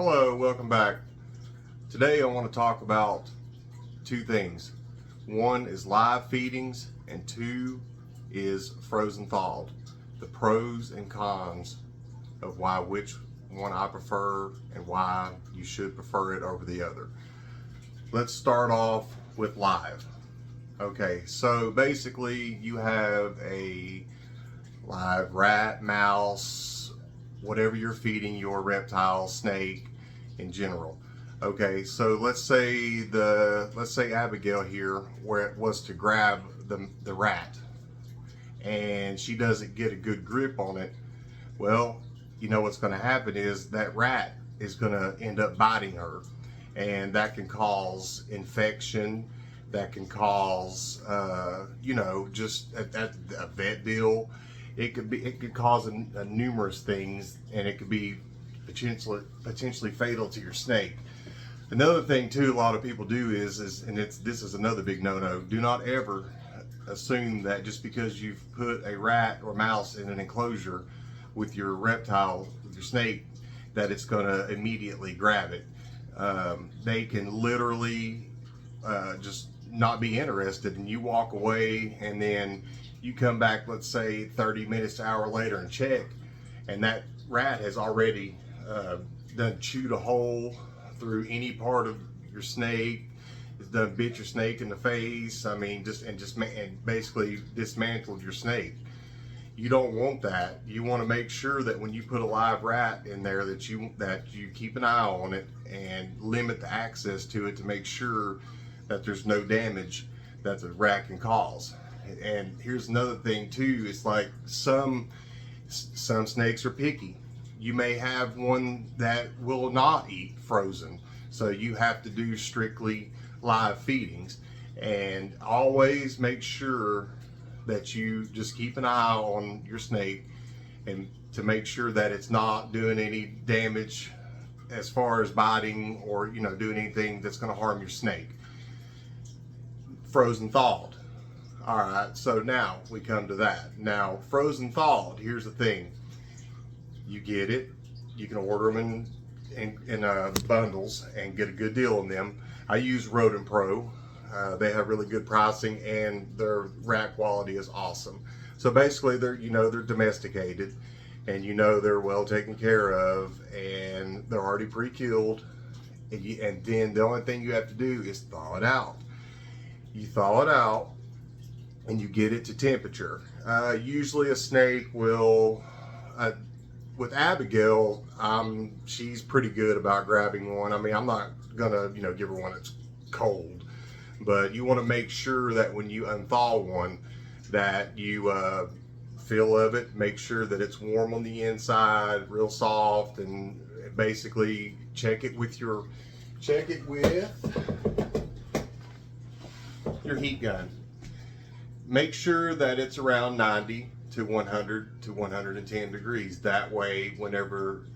Hello, welcome back. Today I want to talk about two things. One is live feedings and two is frozen thawed. The pros and cons of which one I prefer and why you should prefer it over the other. Let's start off with live. Okay, so basically you have a live rat, mouse, whatever you're feeding your reptile, snake in general. Okay, so let's say Abigail here, where it was to grab the rat and she doesn't get a good grip on it. Well, you know what's going to happen is that rat is going to end up biting her, and that can cause infection. That can cause just a vet bill. It could cause numerous things, and it could be potentially fatal to your snake. Another thing too, a lot of people do is this is another big no-no. Do not ever assume that just because you've put a rat or mouse in an enclosure with your reptile, with your snake, that it's going to immediately grab it. They can literally just not be interested, and you walk away, and then you come back, let's say 30 minutes to an hour later, and check, and that rat has already done chewed a hole through any part of your snake. It's done bit your snake in the face. I mean, and basically dismantled your snake. You don't want that. You want to make sure that when you put a live rat in there that you keep an eye on it and limit the access to it to make sure that there's no damage that the rat can cause. And here's another thing too. It's like some snakes are picky. You may have one that will not eat frozen, so you have to do strictly live feedings. And always make sure that you just keep an eye on your snake and to make sure that it's not doing any damage as far as biting or doing anything that's going to harm your snake. Frozen thawed. All right, so now we come to that. Now, frozen thawed, here's the thing. You get it. You can order them in bundles and get a good deal on them. I use Rodent Pro. They have really good pricing, and their rat quality is awesome. So basically, they're domesticated, and they're well taken care of, and they're already pre-killed. And then the only thing you have to do is thaw it out. You thaw it out, and you get it to temperature. Usually, a snake will. With Abigail, she's pretty good about grabbing one. I mean, I'm not gonna, give her one that's cold, but you want to make sure that when you unthaw one, that you feel of it, make sure that it's warm on the inside, real soft, and basically check it with your heat gun. Make sure that it's around 90 to 100 to 110 degrees. That way, whenever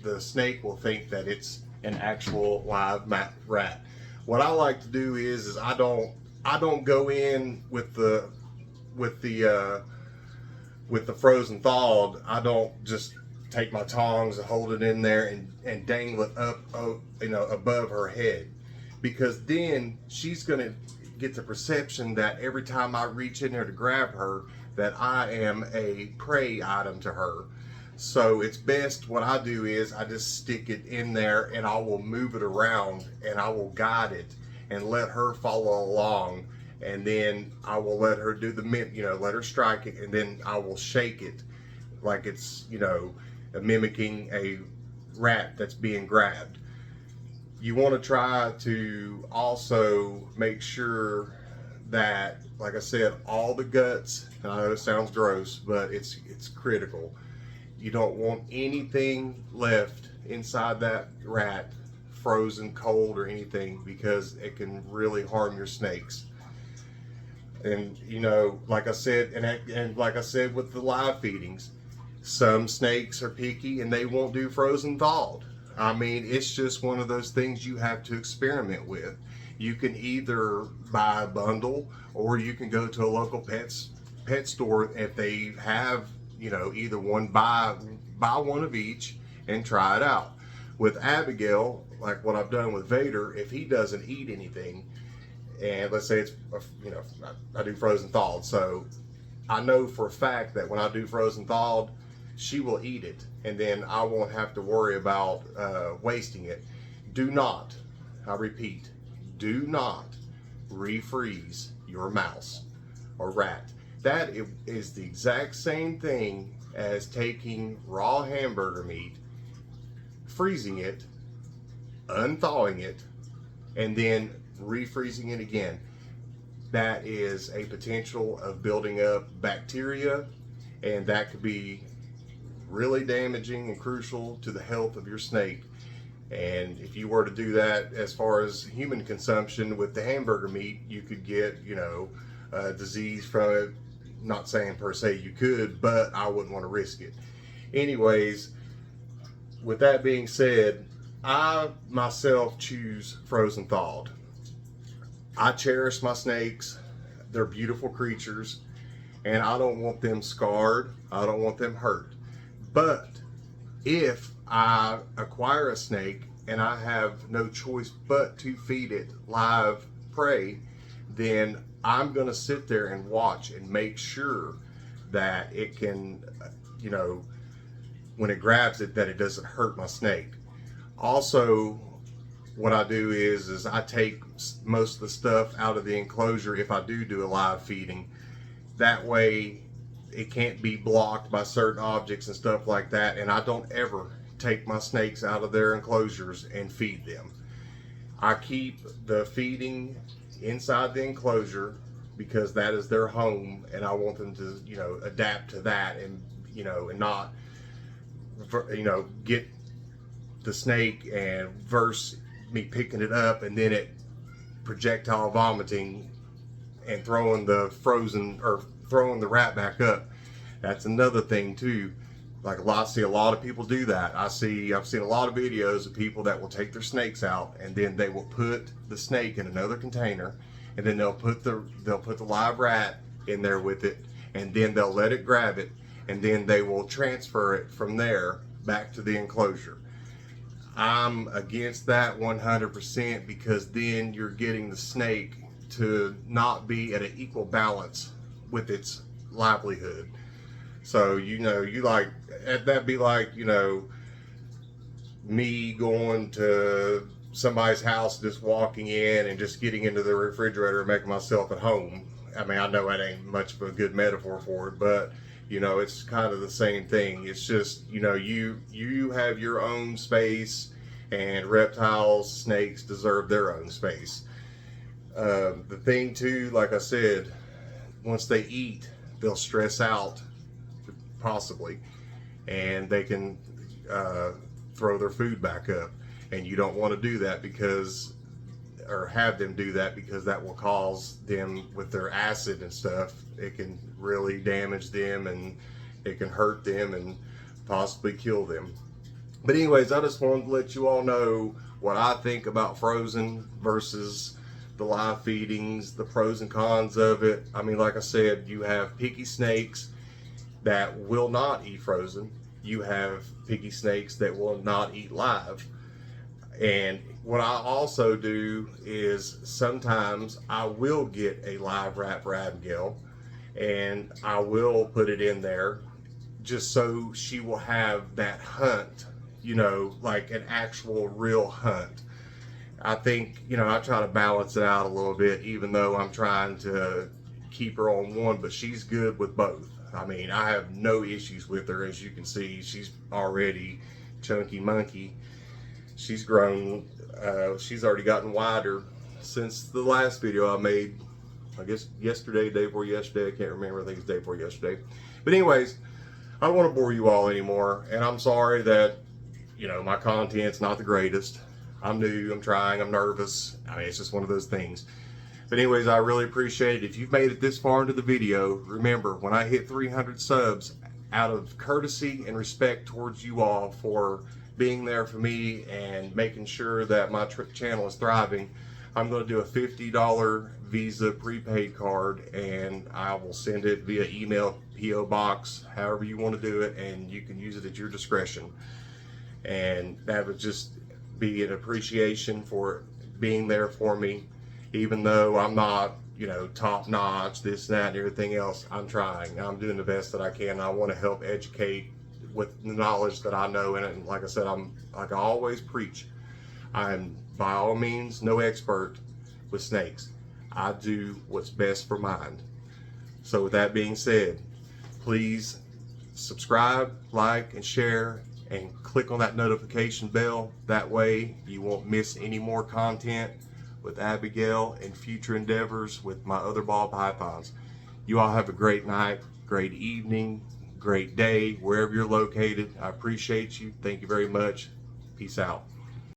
the snake will think that it's an actual live rat. What I like to do is I don't go in with the frozen thawed. I don't just take my tongs and hold it in there and dangle it up above her head, because then she's gonna get the perception that every time I reach in there to grab her, that I am a prey item to her. So it's best, what I do is I just stick it in there, and I will move it around, and I will guide it and let her follow along, and then I will let her do let her strike it, and then I will shake it like it's mimicking a rat that's being grabbed. You want to try to also make sure that, like I said, all the guts, and I know it sounds gross, but it's critical. You don't want anything left inside that rat, frozen, cold, or anything, because it can really harm your snakes. And like I said, and like I said with the live feedings, some snakes are picky and they won't do frozen thawed. I mean, it's just one of those things you have to experiment with. You can either buy a bundle, or you can go to a local pet store if they have either one, buy one of each and try it out. With Abigail, like what I've done with Vader, if he doesn't eat anything, and let's say it's, you know, I do frozen thawed, so I know for a fact that when I do frozen thawed, she will eat it, and then I won't have to worry about wasting it. Do not, I repeat, do not refreeze your mouse or rat. That is the exact same thing as taking raw hamburger meat, freezing it, unthawing it, and then refreezing it again. That is a potential of building up bacteria, and that could be really damaging and crucial to the health of your snake. And if you were to do that as far as human consumption with the hamburger meat, you could get, you know, disease from it. Not saying per se you could, but I wouldn't want to risk it. Anyways, with that being said, I myself choose frozen thawed. I cherish my snakes. They're beautiful creatures, and I don't want them scarred. I don't want them hurt. But if I acquire a snake and I have no choice but to feed it live prey, then I'm going to sit there and watch and make sure that it can, you know, when it grabs it, that it doesn't hurt my snake. Also, what I do is I take most of the stuff out of the enclosure if I do a live feeding. That way it can't be blocked by certain objects and stuff like that, and I don't ever take my snakes out of their enclosures and feed them. I keep the feeding inside the enclosure because that is their home, and I want them to, you know, adapt to that, and, you know, and not, you know, get the snake and verse me picking it up and then it projectile vomiting and throwing the frozen or throwing the rat back up. That's another thing too. Like I see a lot of people do that. I've seen a lot of videos of people that will take their snakes out and then they will put the snake in another container, and then they'll put the live rat in there with it, and then they'll let it grab it, and then they will transfer it from there back to the enclosure. I'm against that 100%, because then you're getting the snake to not be at an equal balance with its livelihood. So, you know, that'd be like, you know, me going to somebody's house, just walking in and just getting into the refrigerator and making myself at home. I mean, I know that ain't much of a good metaphor for it, but, you know, it's kind of the same thing. It's just, you know, you have your own space, and reptiles, snakes deserve their own space. The thing too, like I said, once they eat, they'll stress out, possibly, and they can throw their food back up, and you don't want to do that or have them do that, because that will cause them, with their acid and stuff, it can really damage them, and it can hurt them and possibly kill them. But anyways, I just wanted to let you all know what I think about frozen versus the live feedings, the pros and cons of it. I mean, like I said, you have picky snakes that will not eat frozen. You have picky snakes that will not eat live. And what I also do is sometimes I will get a live rat for Abigail, and I will put it in there just so she will have that hunt, you know, like an actual real hunt. I think, you know, I try to balance it out a little bit, even though I'm trying to keep her on one, but she's good with both. I mean, I have no issues with her. As you can see, she's already chunky monkey. She's grown, she's already gotten wider since the last video I made, I guess yesterday, day before yesterday, I can't remember, I think it's day before yesterday. But anyways, I don't want to bore you all anymore, and I'm sorry that, you know, my content's not the greatest. I'm new, I'm trying, I'm nervous. I mean, it's just one of those things. But anyways, I really appreciate it. If you've made it this far into the video, remember, when I hit 300 subs, out of courtesy and respect towards you all for being there for me and making sure that my channel is thriving, I'm going to do a $50 Visa prepaid card, and I will send it via email, PO box, however you want to do it, and you can use it at your discretion. and that would just be an appreciation for being there for me. Even though I'm not, you know, top notch, this, that, and everything else, I'm trying. I'm doing the best that I can. I want to help educate with the knowledge that I know in it. And like I said, like I always preach, I'm by all means no expert with snakes. I do what's best for mine. So with that being said, please subscribe, like, and share, and click on that notification bell. That way you won't miss any more content with Abigail and future endeavors with my other ball pythons. You all have a great night, great evening, great day, wherever you're located. I appreciate you. Thank you very much. Peace out.